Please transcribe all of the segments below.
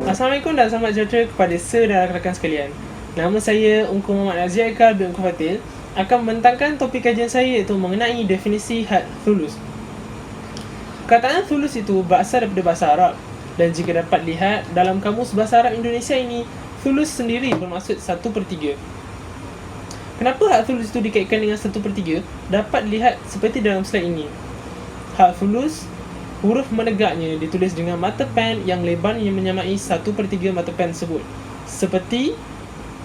Assalamualaikum dan selamat sejahtera kepada sir dan rakan-rakan sekalian. Nama saya Ungku Muhammad Azia Eka bin Ungku Fatil akan membentangkan topik kajian saya iaitu mengenai definisi had thulus. Perkataan thulus itu berasal daripada bahasa Arab dan jika dapat lihat dalam kamus bahasa Arab Indonesia ini, thulus sendiri bermaksud 1/3. Kenapa had thulus itu dikaitkan dengan 1/3? Dapat dilihat seperti dalam slide ini. Had thulus, huruf menegaknya ditulis dengan mata pen yang lebarnya menyamai 1/3 mata pen tersebut. Seperti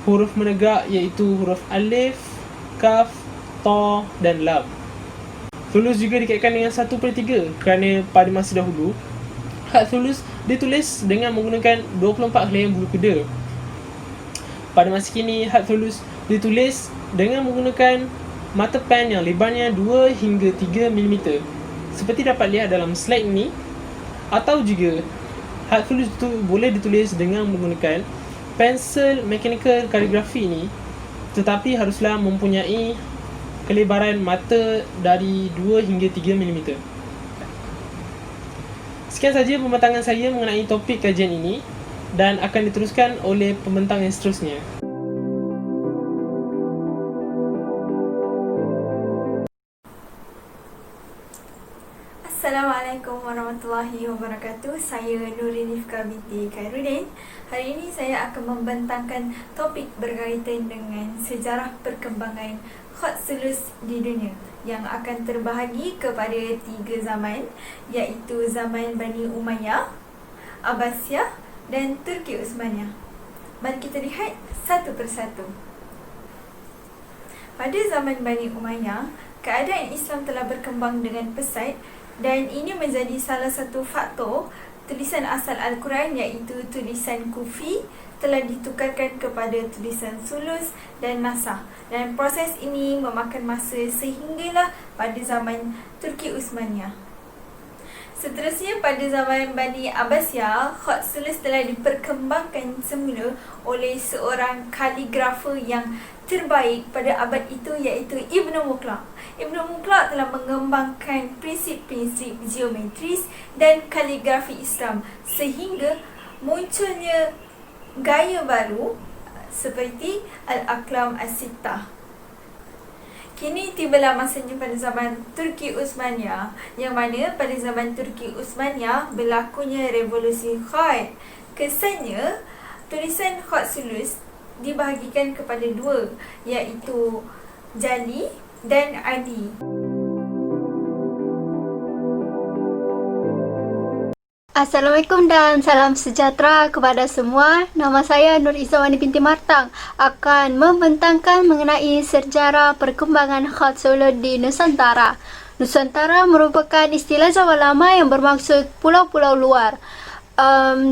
huruf menegak iaitu huruf alif, kaf, ta dan lam. Thulus juga dikaitkan dengan 1/3 kerana pada masa dahulu had thulus ditulis dengan menggunakan 24 helaian bulu kuda. Pada masa kini had thulus ditulis dengan menggunakan mata pen yang lebarnya 2 hingga 3 mm. Seperti dapat lihat dalam slide ini, atau juga had thulus itu boleh ditulis dengan menggunakan pensel mechanical calligraphy ini, tetapi haruslah mempunyai kelebaran mata dari 2 hingga 3 mm. Sekian saja pembentangan saya mengenai topik kajian ini dan akan diteruskan oleh pembentang yang seterusnya. Assalamualaikum warahmatullahi wabarakatuh. Saya Nurin Ifka binti Khairuddin. Hari ini saya akan membentangkan topik berkaitan dengan sejarah perkembangan khat thulus di dunia yang akan terbahagi kepada 3 zaman, iaitu zaman Bani Umayyah, Abbasiyah dan Turki Uthmaniyah. Mari kita lihat satu persatu. Pada zaman Bani Umayyah, keadaan Islam telah berkembang dengan pesat dan ini menjadi salah satu faktor tulisan asal Al-Quran iaitu tulisan Kufi telah ditukarkan kepada tulisan sulus dan nasakh, dan proses ini memakan masa sehinggalah pada zaman Turki Uthmaniyah. Seterusnya pada zaman Bani Abbasiyah, khat thulus telah diperkembangkan semula oleh seorang kaligrafer yang terbaik pada abad itu iaitu Ibnu Muqla. Ibnu Muqla telah mengembangkan prinsip-prinsip geometris dan kaligrafi Islam sehingga munculnya gaya baru seperti Al-Aqlam As-Sittah. Kini tibalah masanya pada zaman Turki Uthmaniyah, yang mana pada zaman Turki Uthmaniyah berlakunya revolusi khat. Kesannya, tulisan khat thulus dibahagikan kepada 2, iaitu jali dan adi. Assalamualaikum dan salam sejahtera kepada semua. Nama saya Nur Izzawani binti Martang akan membentangkan mengenai sejarah perkembangan khat thulus di Nusantara. Nusantara merupakan istilah Jawa lama yang bermaksud pulau-pulau luar.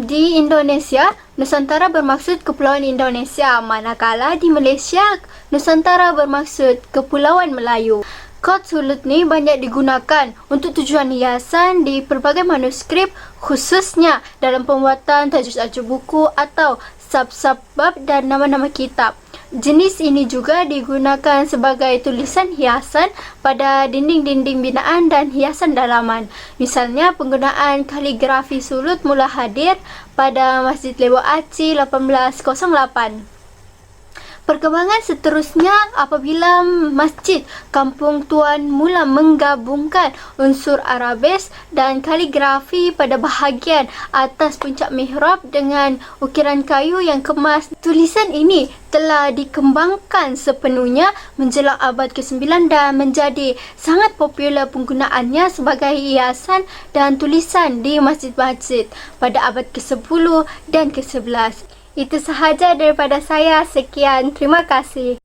Di Indonesia, Nusantara bermaksud Kepulauan Indonesia, manakala di Malaysia, Nusantara bermaksud Kepulauan Melayu. Khat thulus ni banyak digunakan untuk tujuan hiasan di pelbagai manuskrip, khususnya dalam pembuatan tajuk-tajuk buku atau sab-sab bab dan nama-nama kitab. Jenis ini juga digunakan sebagai tulisan hiasan pada dinding-dinding binaan dan hiasan dalaman. Misalnya, penggunaan kaligrafi sulut mula hadir pada Masjid Lewak Aci 1808. Perkembangan seterusnya apabila Masjid Kampung Tuan mula menggabungkan unsur Arabes dan kaligrafi pada bahagian atas puncak mihrab dengan ukiran kayu yang kemas. Tulisan ini telah dikembangkan sepenuhnya menjelang abad ke-9 dan menjadi sangat popular penggunaannya sebagai hiasan dan tulisan di masjid-masjid pada abad ke-10 dan ke-11. Itu sahaja daripada saya. Sekian. Terima kasih.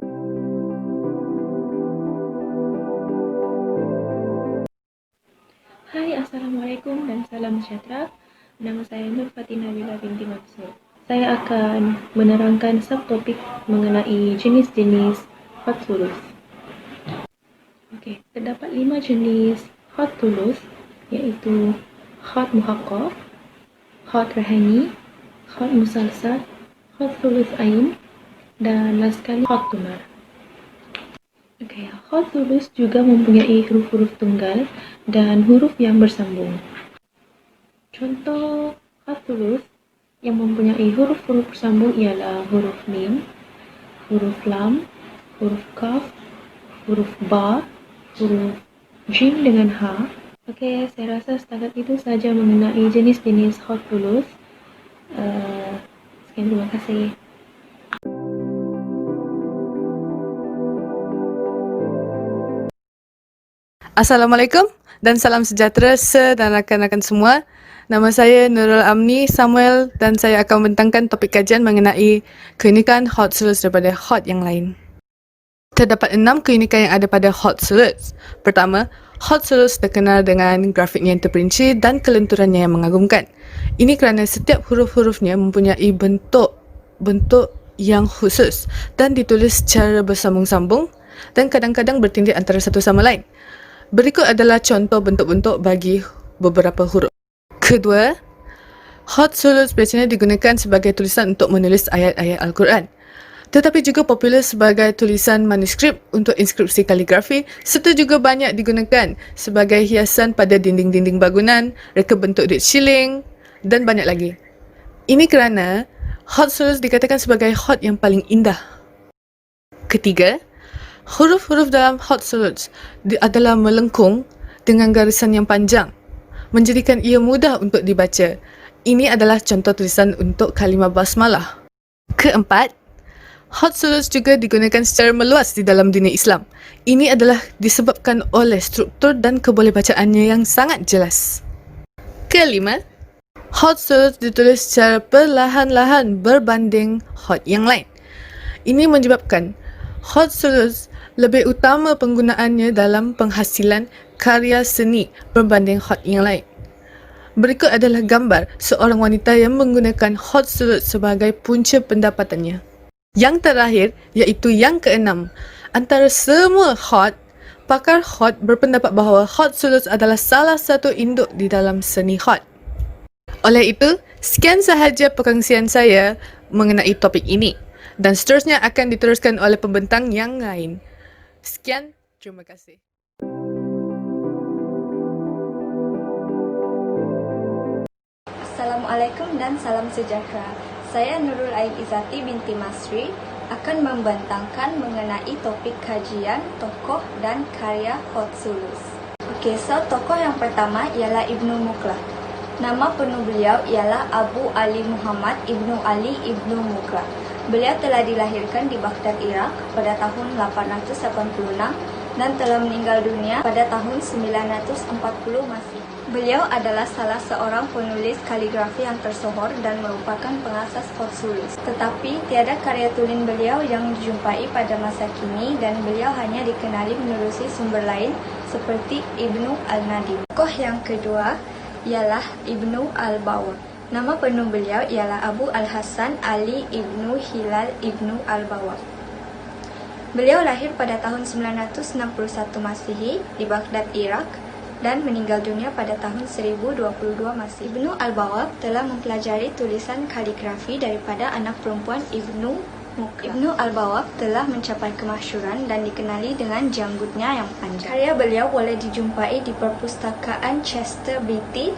Hai, Assalamualaikum dan salam sejahtera. Nama saya Nur Fatina Bila binti Maksud. Saya akan menerangkan subtopik mengenai jenis-jenis khat thulus. Okey, terdapat 5 jenis khat thulus iaitu khat muhaqqaq, khat rahani, khat musalsal, khat thulus ain dan last sekali khat tumar. Okey, khat thulus juga mempunyai huruf-huruf tunggal dan huruf yang bersambung. Contoh khat thulus yang mempunyai huruf-huruf bersambung ialah huruf mim, huruf lam, huruf kaf, huruf ba, huruf jim dengan ha. Okey, saya rasa setakat itu saja mengenai jenis-jenis hot tulus. Sekian, terima kasih. Assalamualaikum dan salam sejahtera dan rakan-rakan semua. Nama saya Nurul Amni Samuel dan saya akan membentangkan topik kajian mengenai keunikan hot sauce daripada hot yang lain. Terdapat 6 keunikan yang ada pada hot sauce. Pertama, hot sauce terkenal dengan grafiknya yang terperinci dan kelenturannya yang mengagumkan. Ini kerana setiap huruf-hurufnya mempunyai bentuk yang khusus dan ditulis secara bersambung-sambung dan kadang-kadang bertindih antara satu sama lain. Berikut adalah contoh bentuk-bentuk bagi beberapa huruf. Kedua, hot sauce biasanya digunakan sebagai tulisan untuk menulis ayat-ayat Al-Quran. Tetapi juga popular sebagai tulisan manuskrip untuk inskripsi kaligrafi serta juga banyak digunakan sebagai hiasan pada dinding-dinding bangunan, reka bentuk duit shilling dan banyak lagi. Ini kerana hot sauce dikatakan sebagai hot yang paling indah. Ketiga, huruf-huruf dalam hot sauce adalah melengkung dengan garisan yang panjang, menjadikan ia mudah untuk dibaca. Ini adalah contoh tulisan untuk kalimah basmalah. Keempat, hot sauce juga digunakan secara meluas di dalam dunia Islam. Ini adalah disebabkan oleh struktur dan kebolehbacaannya yang sangat jelas. Kelima, hot sauce ditulis secara perlahan-lahan berbanding hot yang lain. Ini menyebabkan hot sauce lebih utama penggunaannya dalam penghasilan karya seni berbanding hot yang lain. Berikut adalah gambar seorang wanita yang menggunakan hot sauce sebagai punca pendapatannya. Yang terakhir iaitu yang keenam. Antara semua hot, pakar hot berpendapat bahawa hot sauce adalah salah satu induk di dalam seni hot. Oleh itu, sekian sahaja perkongsian saya mengenai topik ini dan seterusnya akan diteruskan oleh pembentang yang lain. Sekian, terima kasih. Assalamualaikum dan salam sejahtera. Saya Nurul Ain Izzati binti Masri akan membentangkan mengenai topik kajian tokoh dan karya hot sauce. Okey, so tokoh yang pertama ialah Ibnu Muqlah. Nama penuh beliau ialah Abu Ali Muhammad Ibnu Ali Ibnu Muqlah. Beliau telah dilahirkan di Baghdad, Iraq pada tahun 886 dan telah meninggal dunia pada tahun 940 Masehi. Beliau adalah salah seorang penulis kaligrafi yang tersohor dan merupakan pengasas hot sauce. Tetapi tiada karya tulis beliau yang dijumpai pada masa kini dan beliau hanya dikenali menerusi sumber lain seperti Ibnu Al-Nadim. Tokoh yang kedua ialah Ibnu Al-Bawaq. Nama penuh beliau ialah Abu Al-Hasan Ali Ibnu Hilal Ibnu Al-Bawaq. Beliau lahir pada tahun 961 Masehi di Baghdad, Iraq dan meninggal dunia pada tahun 1022 Masehi. Ibnu Al-Bawaq telah mempelajari tulisan kaligrafi daripada anak perempuan Ibnu Muqlah. Ibnu Al-Bawaq telah mencapai kemasyhuran dan dikenali dengan janggutnya yang panjang. Karya beliau boleh dijumpai di perpustakaan Chester Beatty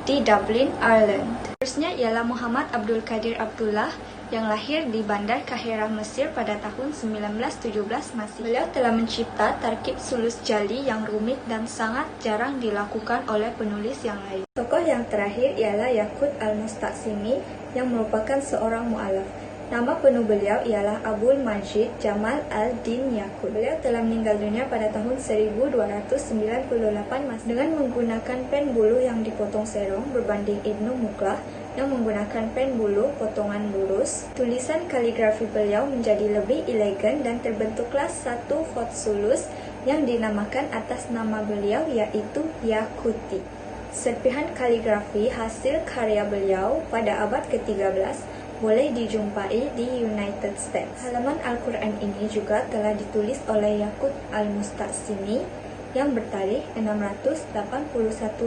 di Dublin, Ireland. Terusnya ialah Muhammad Abdul Qadir Abdullah yang lahir di Bandar Kahirah, Mesir pada tahun 1917 Masehi. Beliau telah mencipta tarkib sulus jali yang rumit dan sangat jarang dilakukan oleh penulis yang lain. Tokoh yang terakhir ialah Yaqut Al-Mustaqsimi yang merupakan seorang mu'alaf. Nama penuh beliau ialah Abul Majid Jamal Al-Din Yaqut. Beliau telah meninggal dunia pada tahun 1298 Masehi dengan menggunakan pen bulu yang dipotong serong berbanding Ibnu Muqlah yang menggunakan pen bulu potongan lurus. Tulisan kaligrafi beliau menjadi lebih elegan dan terbentuklah satu hot sauce yang dinamakan atas nama beliau iaitu Yaquti. Serpihan kaligrafi hasil karya beliau pada abad ke-13 boleh dijumpai di United States. Halaman Al-Quran ini juga telah ditulis oleh Yaqut Al-Mustaqsimi yang bertarikh 681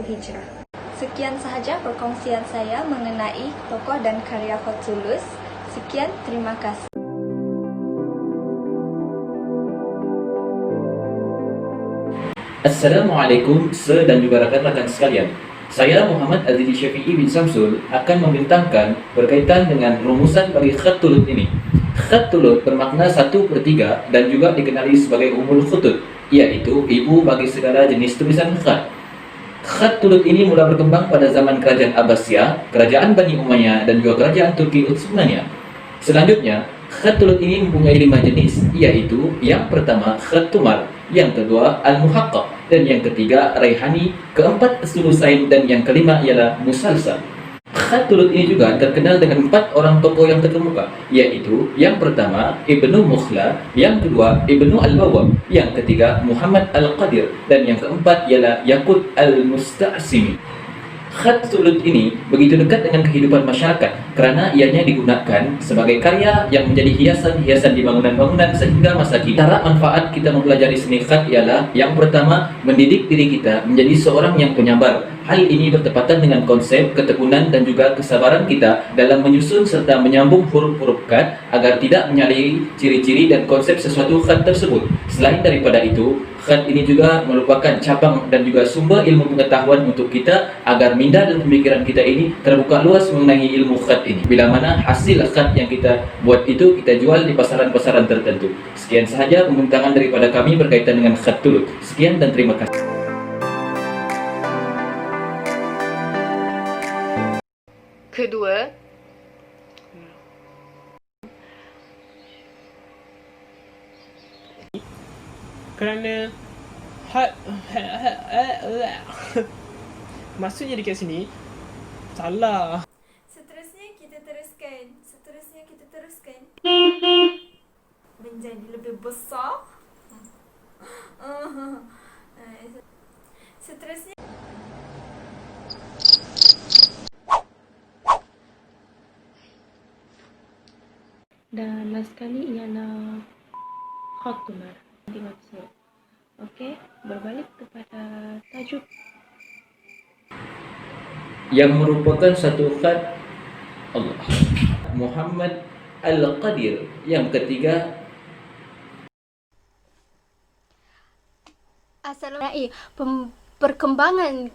Hijrah. Sekian sahaja perkongsian saya mengenai tokoh dan karya hot sauce. Sekian, terima kasih. Assalamualaikum dan juga rakan-rakan sekalian. Saya Muhammad Aziz Syafi'i bin Samsul akan membentangkan berkaitan dengan rumusan bagi khat tulut ini. Khat tulut bermakna 1/3 dan juga dikenali sebagai umul khutut, yaitu ibu bagi segala jenis tulisan khat. Khat tulut ini mula berkembang pada zaman kerajaan Abbasiyah, kerajaan Bani Umayyah dan juga kerajaan Turki Utsmaniyah. Selanjutnya, khat tulut ini mempunyai 5 jenis, yaitu yang pertama khat tumar, yang kedua al-muhaqqaq, dan yang ketiga raihani, keempat sulusain, dan yang kelima ialah musalsal. Khat tulut ini juga terkenal dengan 4 orang tokoh yang terkemuka, yaitu yang pertama Ibnu Mukhla, yang kedua Ibnu Al-Bawwab, yang ketiga Muhammad Al-Qadir, dan yang keempat ialah Yaqut Al-Musta'simi. Khat tulut ini begitu dekat dengan kehidupan masyarakat kerana ianya digunakan sebagai karya yang menjadi hiasan-hiasan di bangunan-bangunan sehingga masa kini. Cara manfaat kita mempelajari seni khat ialah yang pertama, mendidik diri kita menjadi seorang yang penyabar. Hal ini bertepatan dengan konsep ketekunan dan juga kesabaran kita dalam menyusun serta menyambung huruf-huruf khat agar tidak menyalahi ciri-ciri dan konsep sesuatu khat tersebut. Selain daripada itu, khat ini juga merupakan cabang dan juga sumber ilmu pengetahuan untuk kita agar minda dan pemikiran kita ini terbuka luas mengenai ilmu khat ini. Bila mana hasil khat yang kita buat itu kita jual di pasaran-pasaran tertentu. Sekian sahaja pembintangan daripada kami berkaitan dengan khat tulut. Sekian dan terima kasih. Kedua, kerana maksudnya dekat sini salah. Seterusnya kita teruskan menjadi lebih besar. Seterusnya Dan last kali ialah khat tumar. Dimaksud. Okey, berbalik kepada tajuk. Yang merupakan satu khat Allah. Muhammad Al-Qadir. Yang ketiga Assalamualaikum. Perkembangan